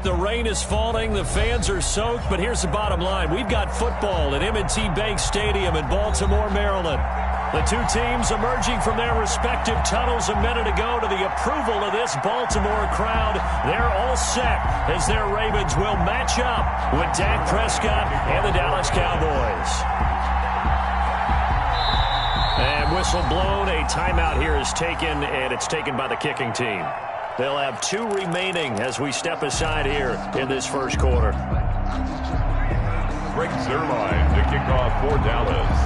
The rain is falling, the fans are soaked, but here's the bottom line. We've got football at M&T Bank Stadium in Baltimore, Maryland. The two teams emerging from their respective tunnels a minute ago to the approval of this Baltimore crowd. They're all set as their Ravens will match up with Dak Prescott and the Dallas Cowboys. And whistle blown, a timeout here is taken, and it's taken by the kicking team. They'll have 2 remaining as we step aside here in this first quarter. Greg Zuerlein to kick off for Dallas.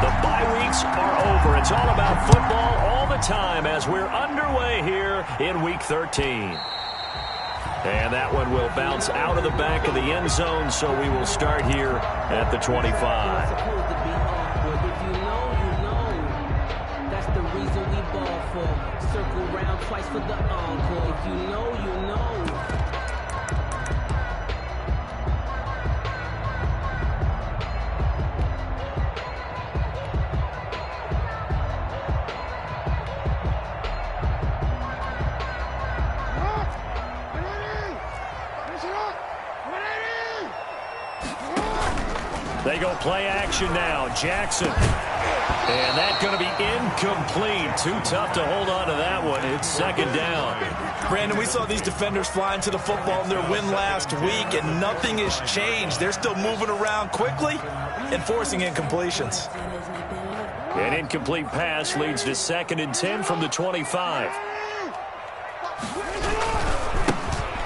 The bye weeks are over. It's all about football all the time as we're underway here in Week 13. And that one will bounce out of the back of the end zone, so we will start here at the 25. Circle round twice for the encore. If you know, you know. They go play action now. Jackson. And that's going to be incomplete. Too tough to hold on to that one. It's second down. Brandon, we saw these defenders flying to the football in their win last week, and nothing has changed. They're still moving around quickly and forcing incompletions. An incomplete pass leads to 2nd and 10 from the 25.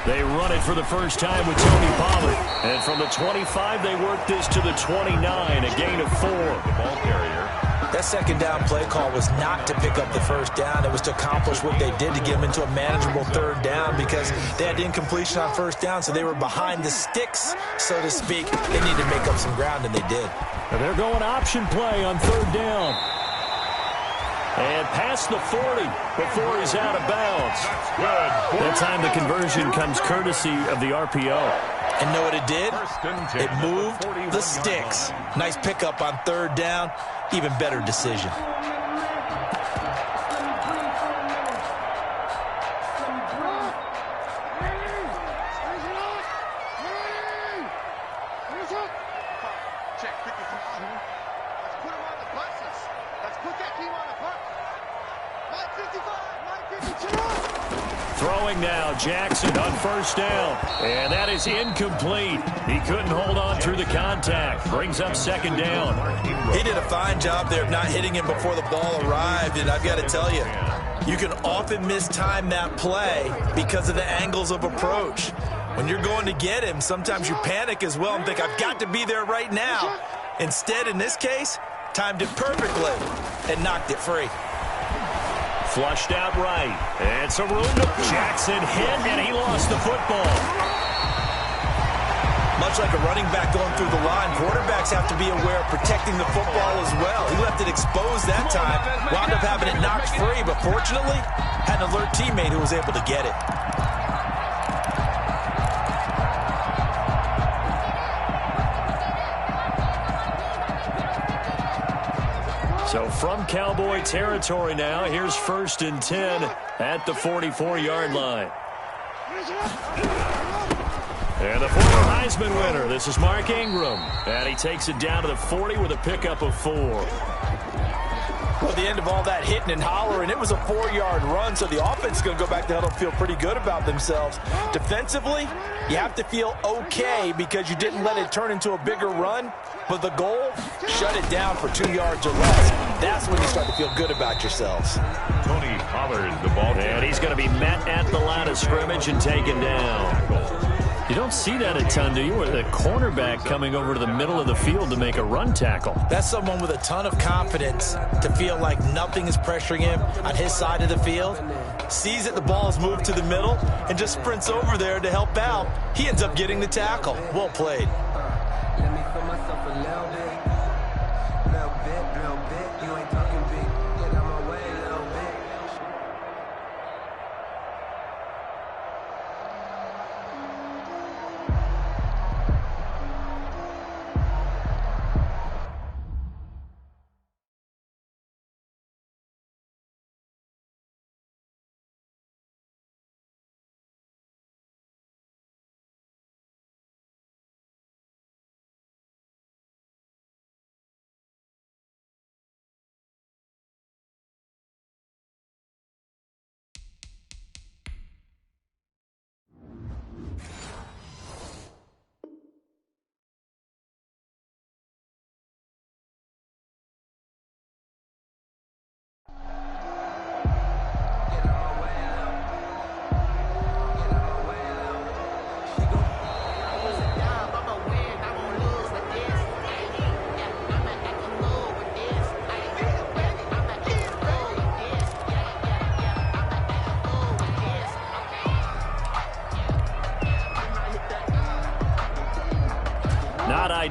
They run it for the first time with Tony Pollard. And from the 25, they work this to the 29, a gain of 4. The ball carrier. That second down play call was not to pick up the first down. It was to accomplish what they did to get them into a manageable third down because they had incompletion on first down, so they were behind the sticks, so to speak. They needed to make up some ground, and they did. And they're going option play on third down. And past the 40 before he's out of bounds. That time the conversion comes courtesy of the RPO. And know what it did? It moved the sticks. Nice pickup on third down. Even better decision. Throwing now, Jackson on first down. And that is incomplete. He couldn't hold on through the contact. Brings up second down. He did a fine job there of not hitting him before the ball arrived. And I've got to tell you, you can often mistime that play because of the angles of approach. When you're going to get him, sometimes you panic as well and think, I've got to be there right now. Instead, in this case, timed it perfectly and knocked it free. Flushed out right. And some room to Jackson hit, and he lost the football. Much like a running back going through the line, quarterbacks have to be aware of protecting the football as well. He left it exposed that time, wound up having it knocked free, but fortunately, had an alert teammate who was able to get it. So from Cowboy territory now, here's 1st and 10 at the 44-yard line. And the former Heisman winner, this is Mark Ingram. And he takes it down to the 40 with a pickup of 4. Well, at the end of all that hitting and hollering, it was a 4-yard run, so the offense is going to go back to huddle and feel pretty good about themselves. Defensively, you have to feel okay because you didn't let it turn into a bigger run, but the goal, shut it down for 2 yards or less. That's when you start to feel good about yourselves. Tony Pollard, the ball carrier. And he's going to be met at the line of scrimmage and taken down. You don't see that a ton, do you? With a cornerback coming over to the middle of the field to make a run tackle. That's someone with a ton of confidence to feel like nothing is pressuring him on his side of the field. Sees that the ball is moved to the middle and just sprints over there to help out. He ends up getting the tackle. Well played.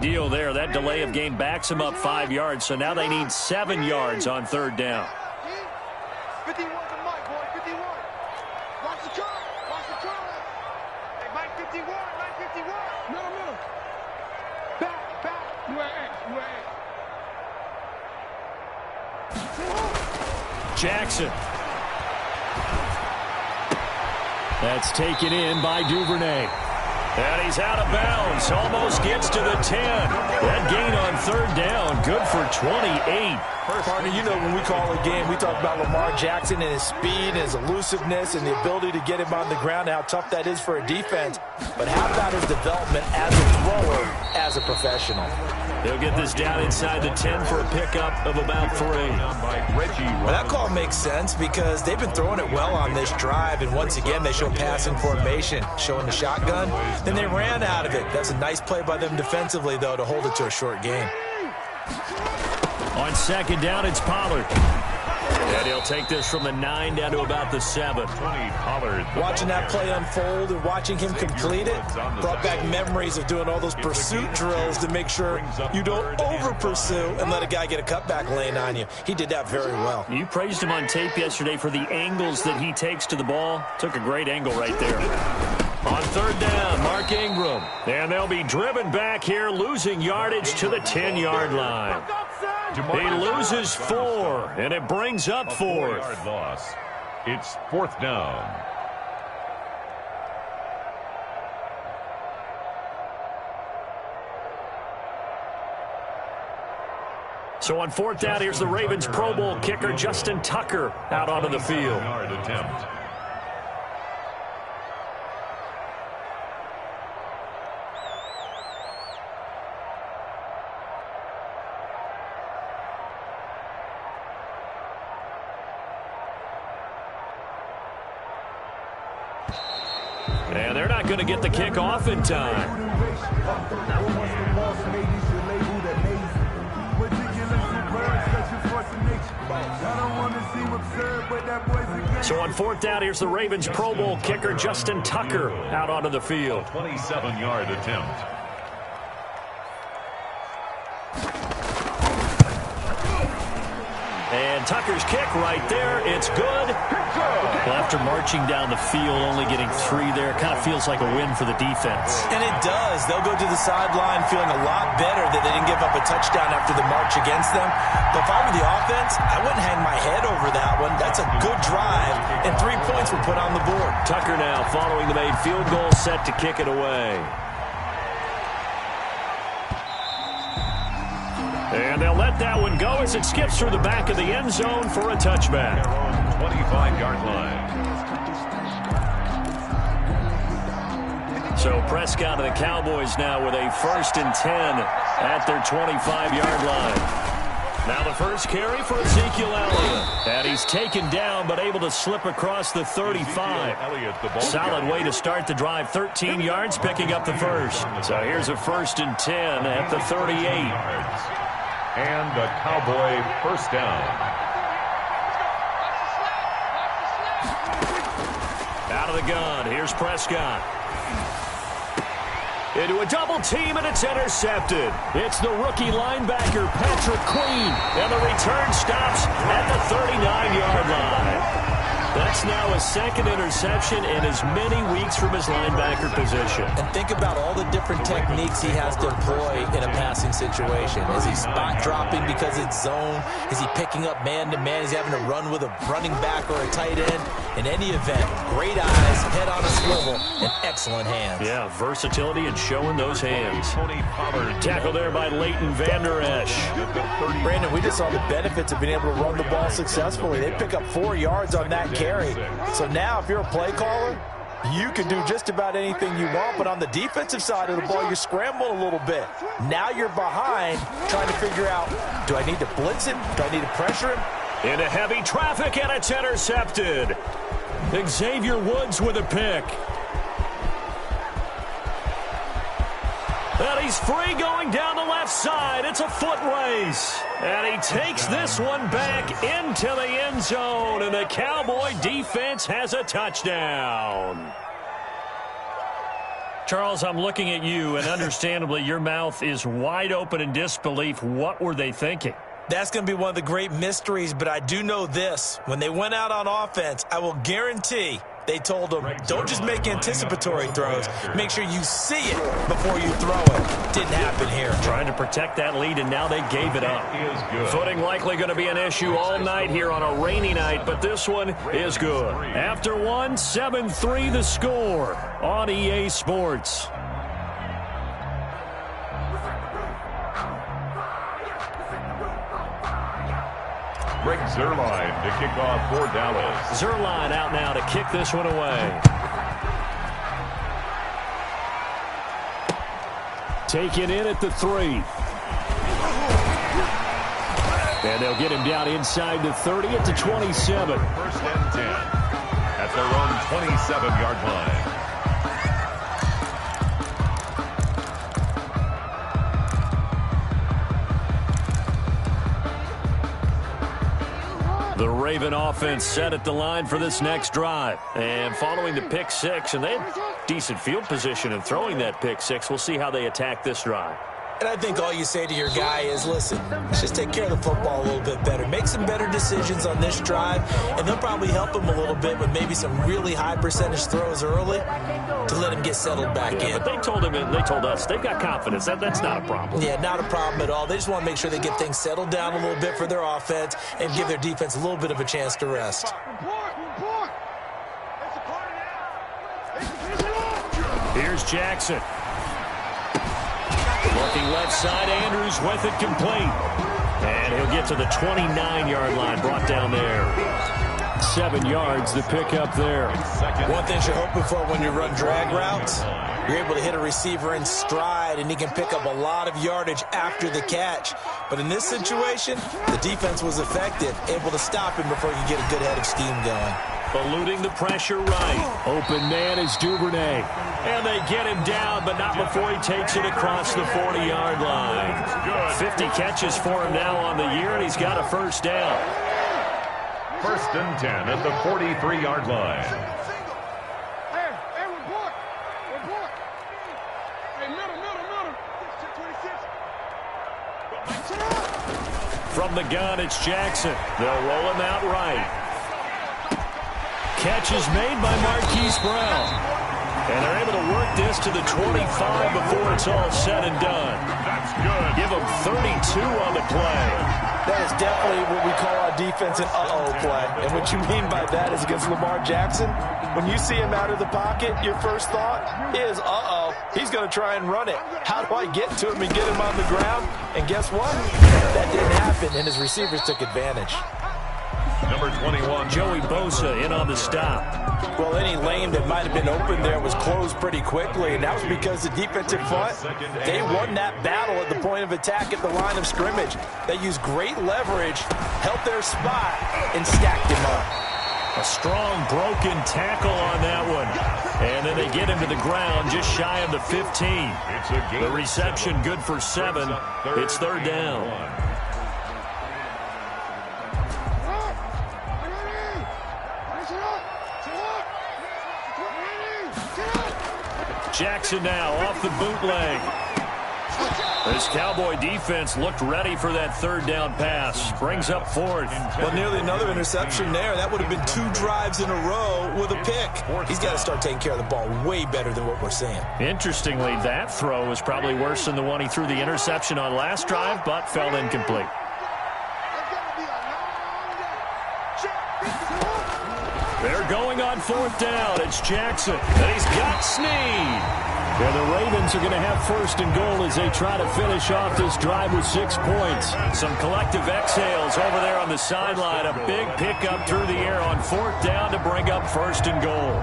deal there. That delay of game backs them up 5 yards, so now they need 7 yards on third down. 51 to Mike, boy, 51. Watch the turn. Watch the turn. Hey, Mike 51, Mike 51. No. Back. You at Jackson. That's taken in by Duvernay. And he's out of bounds. Almost gets to the 10. That gain on third down. Good for 28. Partner, you know when we call a game, we talk about Lamar Jackson and his speed and his elusiveness and the ability to get him on the ground and how tough that is for a defense. But how about his development as a thrower, as a professional? They'll get this down inside the 10 for a pickup of about 3. Well, that call makes sense because they've been throwing it well on this drive, and once again they show passing formation, showing the shotgun. Then they ran out of it. That's a nice play by them defensively, though, to hold it to a short gain. On second down, it's Pollard. And he'll take this from the 9 down to about the 7. Watching that play unfold and watching him complete it brought back memories of doing all those pursuit drills to make sure you don't over-pursue and let a guy get a cutback lane on you. He did that very well. You praised him on tape yesterday for the angles that he takes to the ball. Took a great angle right there. On third down, Mark Ingram. And they'll be driven back here, losing yardage to the 10-yard line. He loses 4, and it brings up 4th. Loss. It's 4th down. So on 4th down, here's the Ravens Pro Bowl kicker Justin Tucker out onto the field. Yard attempt. And they're not going to get the kick off in time. So on 4th down, here's the Ravens Pro Bowl kicker Justin Tucker out onto the field. 27-yard attempt. And Tucker's kick right there. It's good. Well, after marching down the field, only getting 3 there, kind of feels like a win for the defense. And it does. They'll go to the sideline feeling a lot better that they didn't give up a touchdown after the march against them. But if I were the offense, I wouldn't hang my head over that one. That's a good drive, and 3 points were put on the board. Tucker now following the made field goal, set to kick it away. And they'll let that one go as it skips through the back of the end zone for a touchback. 25-yard line. So Prescott and the Cowboys now with a 1st and 10 at their 25-yard line. Now the first carry for Ezekiel Elliott. And he's taken down but able to slip across the 35. Solid way to start the drive. 13 yards, picking up the first. So here's a 1st and 10 at the 38. And a Cowboy first down. Out of the gun, here's Prescott. Into a double team, and it's intercepted. It's the rookie linebacker, Patrick Queen. And the return stops at the 39-yard line. That's now a 2nd interception in as many weeks from his linebacker position. And think about all the different techniques he has to employ in a passing situation. Is he spot dropping because it's zone? Is he picking up man-to-man? Is he having to run with a running back or a tight end? In any event, great eyes, head on a swivel, and excellent hands. Yeah, versatility and showing those hands. Tackle there by Leighton Vander Esch. Brandon, we just saw the benefits of being able to run the ball successfully. They pick up 4 yards on that carry. So now if you're a play caller, you can do just about anything you want, but on the defensive side of the ball, you scramble a little bit. Now you're behind trying to figure out, do I need to blitz him? Do I need to pressure him? Into heavy traffic, and it's intercepted. Xavier Woods with a pick. And he's free going down the left side. It's a foot race. And he takes this one back into the end zone. And the Cowboy defense has a touchdown. Charles, I'm looking at you, and understandably, your mouth is wide open in disbelief. What were they thinking? That's going to be one of the great mysteries, but I do know this. When they went out on offense, I will guarantee they told them, don't just make anticipatory throws. Make sure you see it before you throw it. Didn't happen here. Trying to protect that lead, and now they gave it up. Footing likely going to be an issue all night here on a rainy night, but this one is good. After one, 7-3 the score on EA Sports. Rick Zerline to kick off for Dallas. Zerline out now to kick this one away. Taken in at the 3. And they'll get him down inside the 30 at the 27. First and 10 at their own 27-yard line. The Raven offense set at the line for this next drive. And following the pick 6, and they had decent field position in throwing that pick 6. We'll see how they attack this drive. And I think all you say to your guy is, listen, let's just take care of the football a little bit better. Make some better decisions on this drive, and they'll probably help him a little bit with maybe some really high percentage throws early to let him get settled back in. But they told him, and they told us, they've got confidence. That's not a problem. Yeah, not a problem at all. They just want to make sure they get things settled down a little bit for their offense and give their defense a little bit of a chance to rest. Here's Jackson. Looking left side, Andrews with it complete. And he'll get to the 29-yard line, brought down there. 7 yards to pick up there. One thing you're hoping for when you run drag routes, you're able to hit a receiver in stride, and he can pick up a lot of yardage after the catch. But in this situation, the defense was effective, able to stop him before he could get a good head of steam going. Eluding the pressure right. Open man is Duvernay. And they get him down, but not before he takes it across the 40-yard line. 50 catches for him now on the year, and he's got a first down. First and 10 at the 43-yard line. Hey, report. Hey, middle. From the gun, it's Jackson. They'll roll him out right. Catch is made by Marquise Brown. And they're able to work this to the 25 before it's all said and done. That's good. Give them 32 on the play. That is definitely what we call our defense an uh-oh play. And what you mean by that is against Lamar Jackson, when you see him out of the pocket, your first thought is, uh-oh, he's going to try and run it. How do I get to him and get him on the ground? And guess what? That didn't happen, and his receivers took advantage. Number 21, Joey Bosa in on the stop. Well, any lane that might have been open there was closed pretty quickly, and that was because the defensive front, they won that battle at the point of attack at the line of scrimmage. They used great leverage, held their spot, and stacked him up. A strong broken tackle on that one. And then they get him to the ground just shy of the 15. The reception good for 7. It's third down. Jackson now off the bootleg. This Cowboy defense looked ready for that third down pass. Brings up fourth. Well, nearly another interception there. That would have been 2 drives in a row with a pick. He's got to start taking care of the ball way better than what we're seeing. Interestingly, that throw was probably worse than the one he threw the interception on last drive, but fell incomplete. They're going on fourth down. It's Jackson. And he's got Snead. And the Ravens are going to have first and goal as they try to finish off this drive with 6 points. Some collective exhales over there on the sideline. A big pickup through the air on fourth down to bring up first and goal.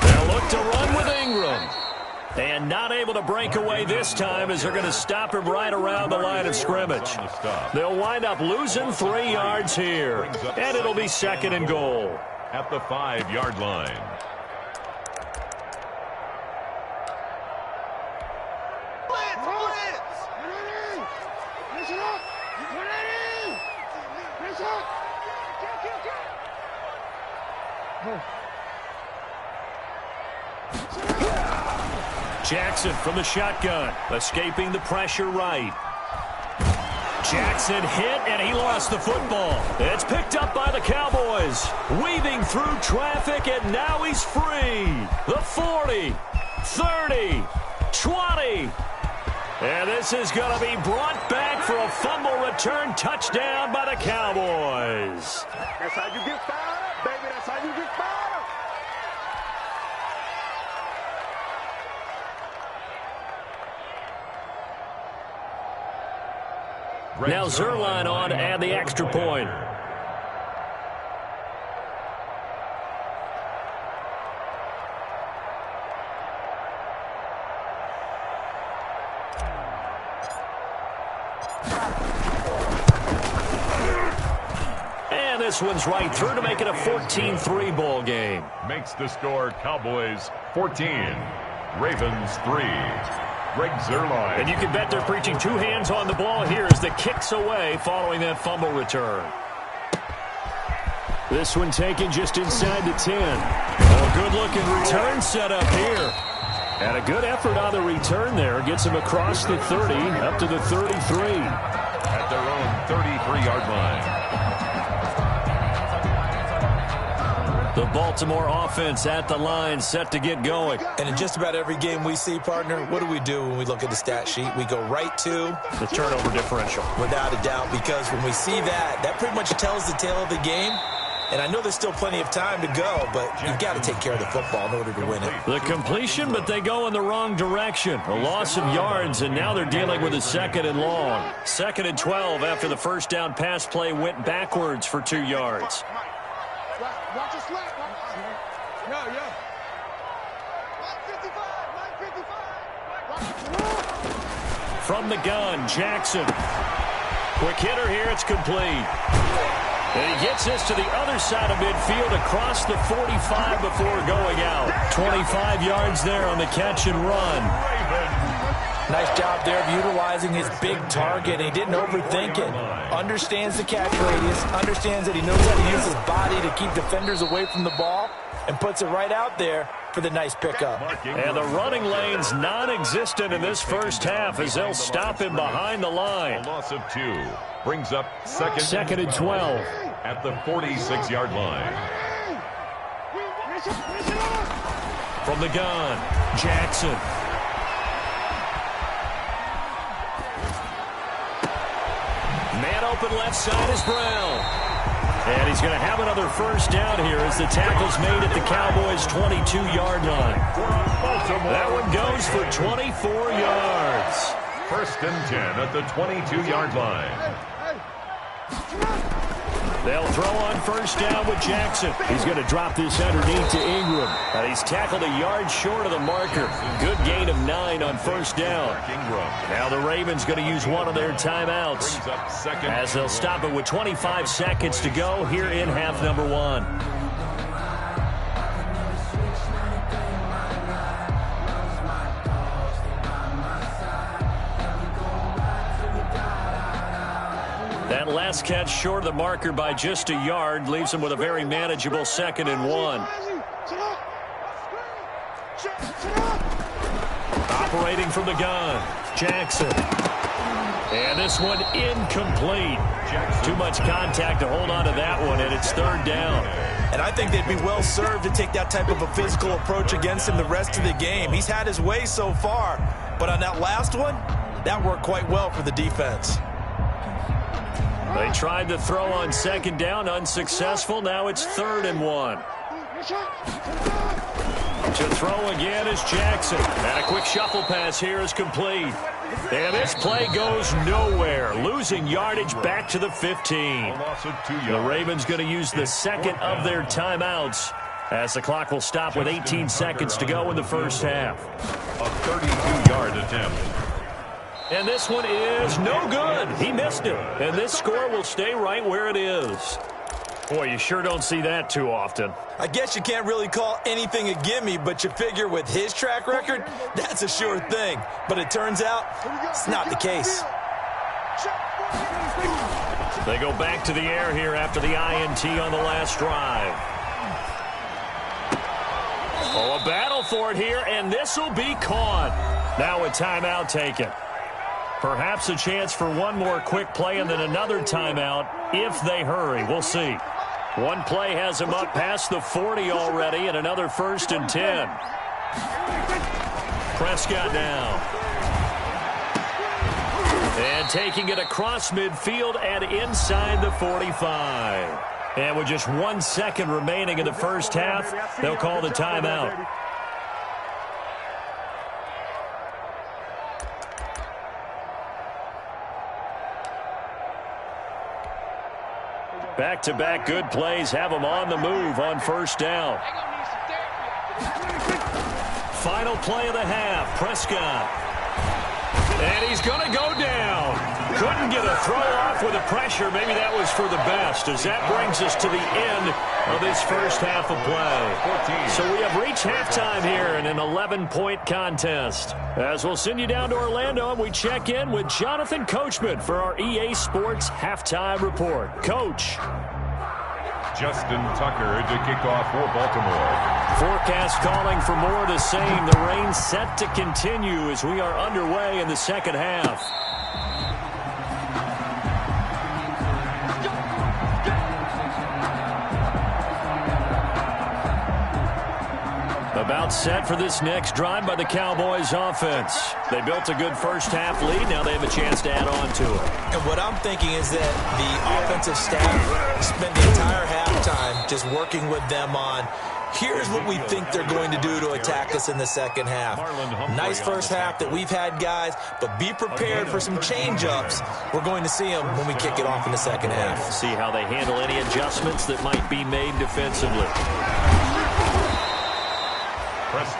They'll look to run with Ingram. And not able to break away this time as they're going to stop him right around the line of scrimmage. They'll wind up losing 3 yards here. And it'll be second and goal. At the 5-yard line. Jackson from the shotgun, escaping the pressure right. Jackson hit, and he lost the football. It's picked up by the Cowboys. Weaving through traffic, and now he's free. The 40, 30, 20. And this is going to be brought back for a fumble return touchdown by the Cowboys. That's how you get fired up, baby. That's how you get fired up. Now Zerline on to add the extra point. And this one's right through to make it a 14-3 ball game. Makes the score Cowboys 14, Ravens 3. Greg Zerline. And you can bet they're preaching two hands on the ball here as the kicks away following that fumble return. This one taken just inside the 10. Oh, good-looking return set up here. And a good effort on the return there. Gets him across the 30, up to the 33. At their own 33-yard line. The Baltimore offense at the line, set to get going. And in just about every game we see, partner, what do we do when we look at the stat sheet? We go right to the turnover differential. Without a doubt, because when we see that, that pretty much tells the tale of the game. And I know there's still plenty of time to go, but you've got to take care of the football in order to win it. The completion, but they go in the wrong direction. A loss of yards, and now they're dealing with a 2nd and long. 2nd and 12 after the first down pass play went backwards for 2 yards. Watch your slack. Yeah. 955. From the gun, Jackson. Quick hitter here, it's complete. And he gets this to the other side of midfield across the 45 before going out. 25 yards there on the catch and run. Nice job there of utilizing his big target. He didn't overthink it. Understands the catch radius. Understands that he knows how to use his body to keep defenders away from the ball. And puts it right out there for the nice pickup. And the running lane's non-existent in this first half as they'll stop him behind the line. A loss of 2 brings up second and 12. at the 46-yard line. From the gun, Jackson. Man open left side is Brown. And he's going to have another first down here as the tackle's made at the Cowboys' 22-yard line. That one goes for 24 yards. 1st and 10 at the 22-yard line. They'll throw on first down with Jackson. He's going to drop this underneath to Ingram. And he's tackled a yard short of the marker. Good gain of 9 on first down. Now the Ravens going to use one of their timeouts as they'll stop it with 25 seconds to go here in half number 1. That last catch short of the marker by just a yard leaves him with a very manageable 2nd and 1. Operating from the gun, Jackson. And this one incomplete. Too much contact to hold on to that one, and it's 3rd down. And I think they'd be well served to take that type of a physical approach against him the rest of the game. He's had his way so far, but on that last one, that worked quite well for the defense. They tried to throw on 2nd down, unsuccessful. Now it's 3rd and 1. To throw again is Jackson. And a quick shuffle pass here is complete. And this play goes nowhere. Losing yardage back to the 15. The Ravens going to use the 2nd of their timeouts as the clock will stop with 18 seconds to go in the first half. A 32-yard attempt. And this one is no good. He missed it. And this score will stay right where it is. Boy, you sure don't see that too often. I guess you can't really call anything a gimme, but you figure with his track record, that's a sure thing. But it turns out it's not the case. They go back to the air here after the INT on the last drive. Oh, a battle for it here, and this will be caught. Now a timeout taken. Perhaps a chance for one more quick play and then another timeout if they hurry. We'll see. One play has him up past the 40 already, and another 1st and 10. Prescott now. And taking it across midfield and inside the 45. And with just 1 second remaining in the first half, they'll call the timeout. Back-to-back good plays have them on the move on 1st down. Final play of the half, Prescott. And he's going to go down. Couldn't get a throw off with the pressure. Maybe that was for the best, as that brings us to the end of this first half of play. So we have reached halftime here in an 11-point contest. As we'll send you down to Orlando, and we check in with Jonathan Coachman for our EA Sports Halftime Report. Coach. Justin Tucker to kick off for Baltimore. Forecast calling for more of the same. The rain set to continue as we are underway in the second half. About set for this next drive by the Cowboys offense. They built a good first half lead. Now they have a chance to add on to it. And what I'm thinking is that the offensive staff spent the entire halftime just working with them on, here's what we think they're going to do to attack us in the second half. Nice first half that we've had, guys, but be prepared for some change-ups. We're going to see them when we kick it off in the second half. See how they handle any adjustments that might be made defensively.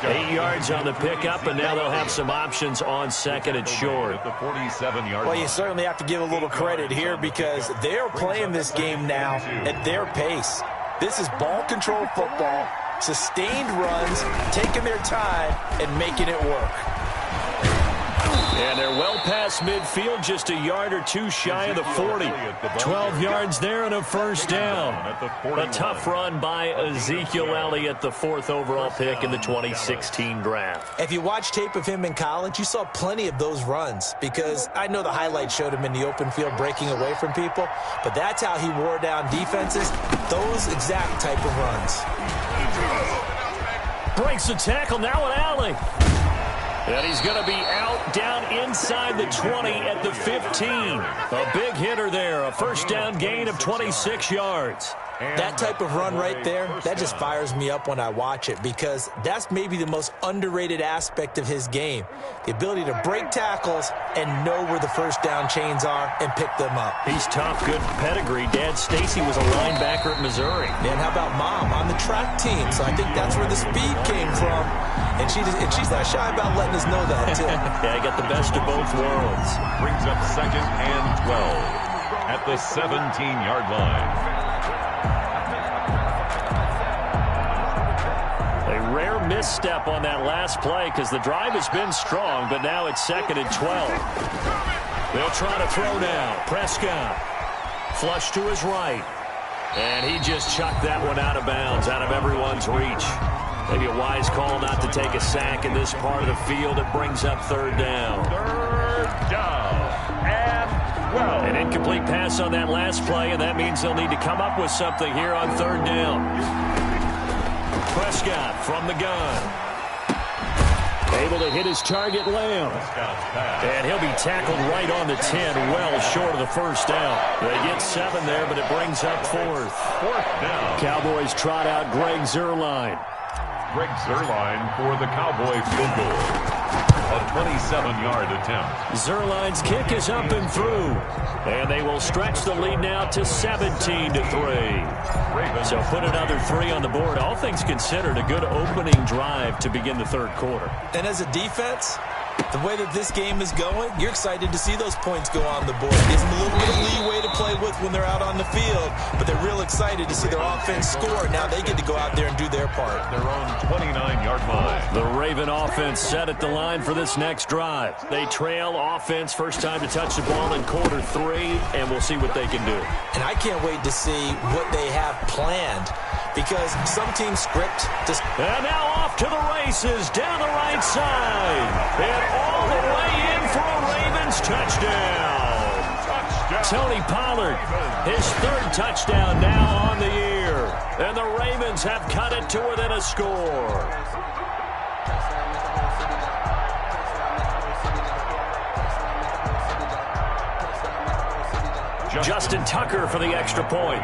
8 yards on the pickup, and now they'll have some options on 2nd and short. Well, you certainly have to give a little credit here because they're playing this game now at their pace. This is ball control football, sustained runs, taking their time, and making it work. And they're well past midfield, just a yard or two shy of the 40. 12 yards there and a 1st down. A tough run by Ezekiel Elliott, the 4th overall pick in the 2016 draft. If you watch tape of him in college, you saw plenty of those runs because I know the highlights showed him in the open field breaking away from people, but that's how he wore down defenses, those exact type of runs. Breaks the tackle, now an alley. And he's going to be out down inside the 20 at the 15. A big hitter there, a 1st down gain of 26 yards. That type of run right there, that just fires me up when I watch it because that's maybe the most underrated aspect of his game. The ability to break tackles and know where the 1st down chains are and pick them up. He's tough, good pedigree. Dad Stacy was a linebacker at Missouri. And how about Mom on the track team? So I think that's where the speed came from. And she's not shy about letting us know that, too. Yeah, he got the best of both worlds. Brings up 2nd and 12 at the 17-yard line. A rare misstep on that last play because the drive has been strong, but now it's 2nd and 12. They'll try to throw now. Prescott. Flush to his right. And he just chucked that one out of bounds, out of everyone's reach. Maybe a wise call not to take a sack in this part of the field. It brings up 3rd down. 3rd down and 12. An incomplete pass on that last play, and that means they'll need to come up with something here on 3rd down. Prescott from the gun. Able to hit his target, Lamb. And he'll be tackled right on the 10, well short of the 1st down. They get 7 there, but it brings up 4th. 4th down. Cowboys trot out Greg Zuerlein. Greg Zuerlein for the Cowboy field goal. A 27-yard attempt. Zuerlein's kick is up and through. And they will stretch the lead now to 17-3. So put another 3 on the board. All things considered, a good opening drive to begin the 3rd quarter. And as a defense, the way that this game is going, you're excited to see those points go on the board. It gives them a little bit of leeway to play with when they're out on the field, but they're real excited to see their offense score. Now they get to go out there and do their part. Their own 29-yard line. The Raven offense set at the line for this next drive. They trail offense, first time to touch the ball in quarter 3, and we'll see what they can do. And I can't wait to see what they have planned, because some teams script. And now off to the races down the right side. And all the way in for a Ravens touchdown. Tony Pollard, his third touchdown now on the year. And the Ravens have cut it to within a score. Justin Tucker for the extra point.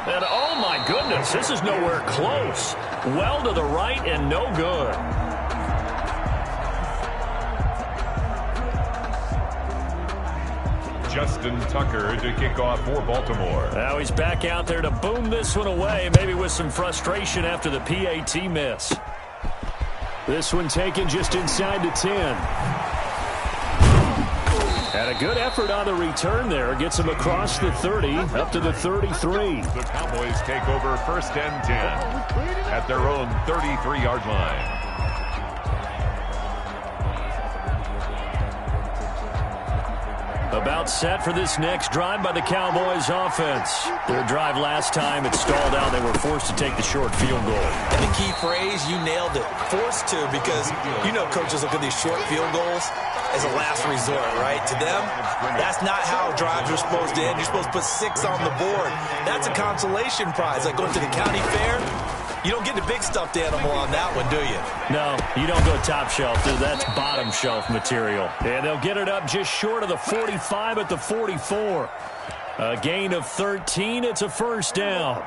And oh my goodness, this is nowhere close. Well to the right and no good. Justin Tucker to kick off for Baltimore. Now he's back out there to boom this one away, maybe with some frustration after the PAT miss. This one taken just inside the 10. And a good effort on the return there. Gets him across the 30, up to the 33. The Cowboys take over 1st and 10 at their own 33-yard line. About set for this next drive by the Cowboys offense. Their drive last time, it stalled out. They were forced to take the short field goal. And the key phrase, you nailed it. Forced to, because you know coaches look at these short field goals as a last resort, right? To them, that's not how drives are supposed to end. You're supposed to put 6 on the board. That's a consolation prize. Like going to the county fair, you don't get the big stuffed animal on that one, do you? No, you don't go top shelf. That's bottom shelf material. And they'll get it up just short of the 45 at the 44. A gain of 13. It's a first down.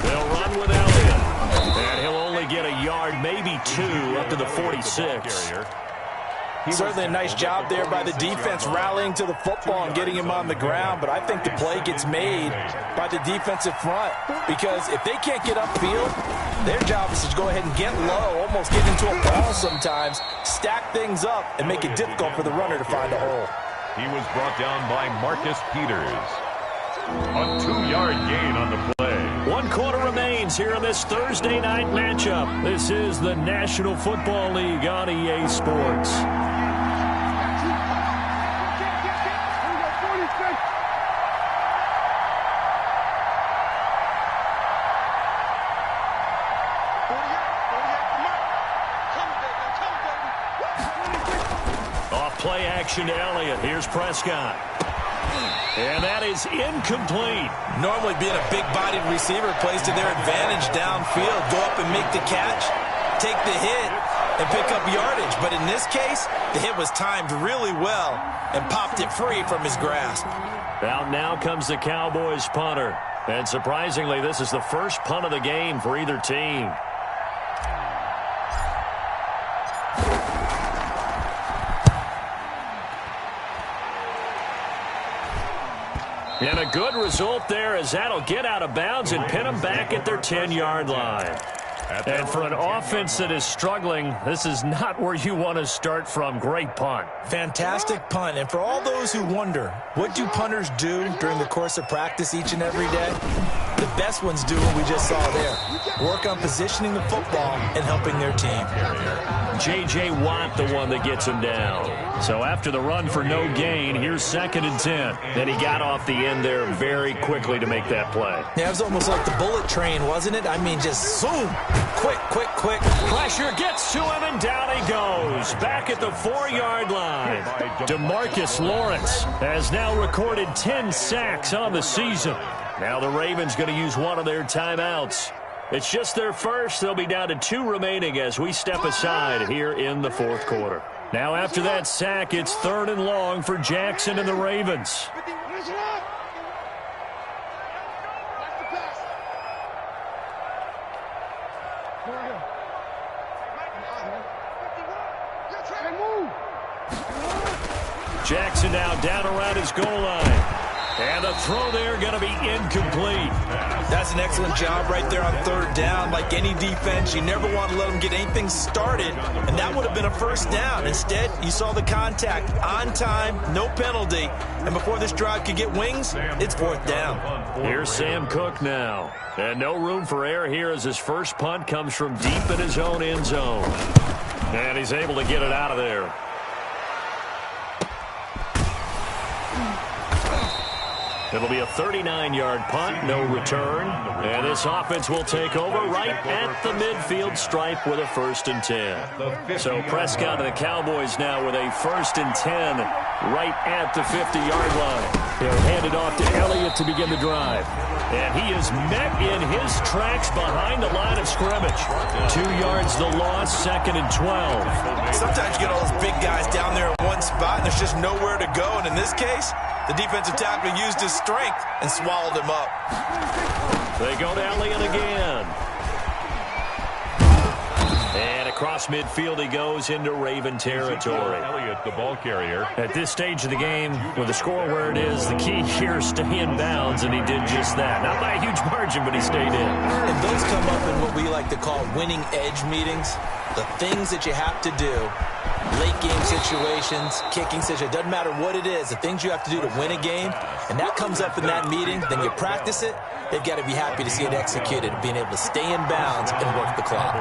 They'll run with Elliott. And he'll only get a yard, maybe 2, up to the 46. Certainly a nice job there by the defense rallying to the football and getting him on the ground, but I think the play gets made by the defensive front, because if they can't get upfield, their job is to go ahead and get low, almost get into a ball sometimes, stack things up, and make it difficult for the runner to find a hole. He was brought down by Marcus Peters. A 2-yard gain on the play. 1 quarter remains here in this Thursday night matchup. This is the National Football League on EA Sports. Off play action to Elliott. Here's Prescott. And that is incomplete. Normally being a big-bodied receiver plays to their advantage downfield. Go up and make the catch, take the hit, and pick up yardage. But in this case, the hit was timed really well and popped it free from his grasp. Out now comes the Cowboys punter. And surprisingly, this is the first punt of the game for either team. And a good result there, as that'll get out of bounds and pin them back at their 10-yard line. And for an offense that is struggling, this is not where you want to start from. Great punt. Fantastic punt. And for all those who wonder, what do punters do during the course of practice each and every day? The best ones do what we just saw there. Work on positioning the football and helping their team. J.J. Watt, the one that gets him down. So after the run for no gain, here's 2nd and 10. And he got off the end there very quickly to make that play. Yeah, it was almost like the bullet train, wasn't it? I mean, just zoom. Quick, quick, quick. Pressure gets to him, and down he goes. Back at the 4-yard line. DeMarcus Lawrence has now recorded 10 sacks on the season. Now the Ravens going to use one of their timeouts. It's just their first. They'll be down to 2 remaining as we step aside here in the 4th quarter. Now after that sack, it's 3rd and long for Jackson and the Ravens. Jackson now down around his goal line. And the throw there going to be incomplete. That's an excellent job right there on third down. Like any defense, you never want to let them get anything started, and that would have been a first down. Instead, you saw the contact on time, no penalty, and before this drive could get wings, it's fourth down. Here's Sam Cook now. And no room for error here as his first punt comes from deep in his own end zone. And he's able to get it out of there. It'll be a 39-yard punt, no return. And this offense will take over right at the midfield stripe with a 1st and 10. So Prescott and the Cowboys now with a 1st and 10 right at the 50-yard line. They'll hand it off to Elliott to begin the drive. And he is met in his tracks behind the line of scrimmage. 2 yards the loss, 2nd and 12. Sometimes you get all those big guys down there in one spot, and there's just nowhere to go. And in this case, the defensive tackle used his strength and swallowed him up. They go to Elliott again. And across midfield he goes into Raven territory. Elliott, the ball carrier. At this stage of the game, with the score where it is, the key here is stay in bounds, and he did just that. Not by a huge margin, but he stayed in. And those come up in what we like to call winning edge meetings. The things that you have to do, late game situations, kicking situations, doesn't matter what it is, the things you have to do to win a game, and that comes up in that meeting, then you practice it, they've got to be happy to see it executed, being able to stay in bounds and work the clock.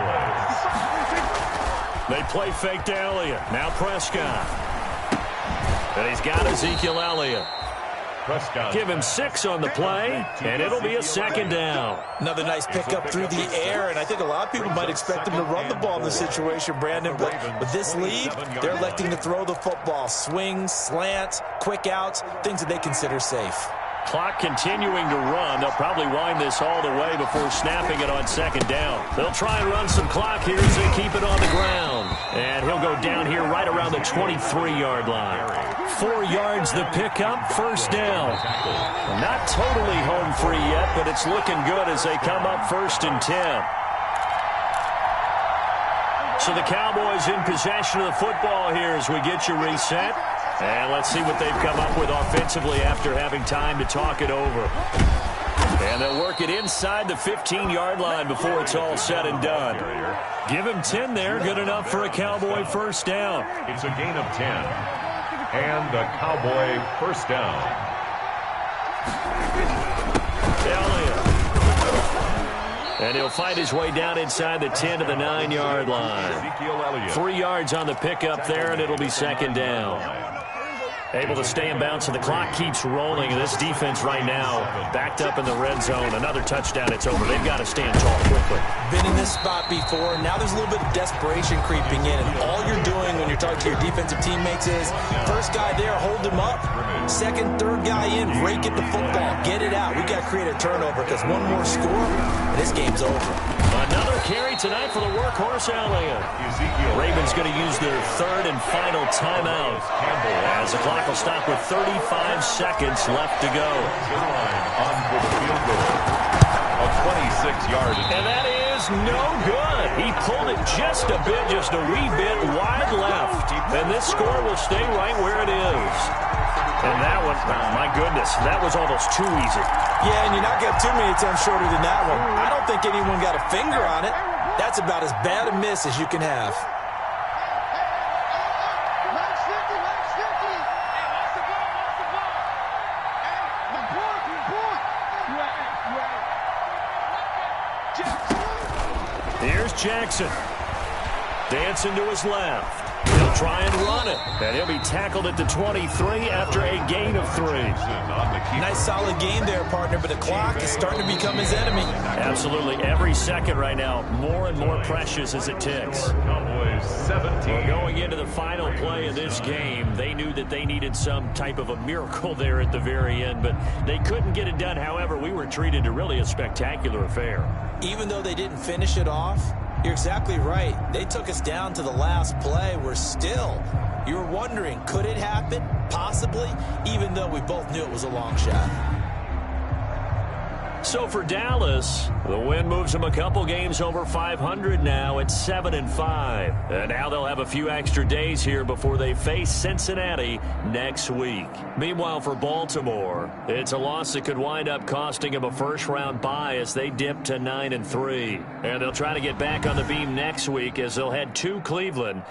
They play fake to Elliott. Now Prescott. And he's got Ezekiel Elliott. Prescott. Give him 6 on the play, and it'll be a 2nd down. Another nice pickup through the air, and I think a lot of people might expect him to run the ball in this situation, Brandon, but with this lead, they're electing to throw the football. Swings, slants, quick outs, things that they consider safe. Clock continuing to run. They'll probably wind this all the way before snapping it on 2nd down. They'll try and run some clock here as they keep it on the ground. And he'll go down here right around the 23-yard line. 4 yards the pickup, 1st down. Not totally home free yet, but it's looking good as they come up 1st and 10. So the Cowboys in possession of the football here as we get you reset. And let's see what they've come up with offensively after having time to talk it over. And they'll work it inside the 15-yard line before it's all said and done. Give him 10 there, good enough for a Cowboy 1st down. It's a gain of 10. And a Cowboy 1st down. Elliott. And he'll find his way down inside the 10 to the 9-yard line. 3 yards on the pickup there, and it'll be 2nd down. Able to stay in bounds, and the clock keeps rolling. And this defense right now backed up in the red zone. Another touchdown, it's over. They've got to stand tall quickly. Been in this spot before. Now there's a little bit of desperation creeping in. And all you're doing when you're talking to your defensive teammates is, first guy there, hold him up. Second, third guy in, rake at the football. Get it out. We've got to create a turnover because one more score, and this game's over. Another carry tonight for the workhorse Elliott. Ravens going to use their 3rd and final timeout as the clock will stop with 35 seconds left to go. On for the field goal. A 26-yard. And that is no good. He pulled it just a wee bit wide left. And this score will stay right where it is. And that one, oh my goodness, that was almost too easy. Yeah, and you're not getting too many times shorter than that one. I don't think anyone got a finger on it. That's about as bad a miss as you can have. Here's Jackson. Dancing to his left. He'll try and run it. And he'll be tackled at the 23 after a gain of 3. Nice solid game there, partner, but the clock is starting to become his enemy. Absolutely. Every second right now, more and more precious as it ticks. Cowboys 17. Going into the final play of this game, they knew that they needed some type of a miracle there at the very end, but they couldn't get it done. However, we were treated to really a spectacular affair. Even though they didn't finish it off, you're exactly right. They took us down to the last play. We're still, you were wondering, could it happen? Possibly, even though we both knew it was a long shot. So for Dallas, the win moves them a couple games over 500 now at 7-5. And now they'll have a few extra days here before they face Cincinnati next week. Meanwhile, for Baltimore, it's a loss that could wind up costing them a first-round bye as they dip to 9-3. And they'll try to get back on the beam next week as they'll head to Cleveland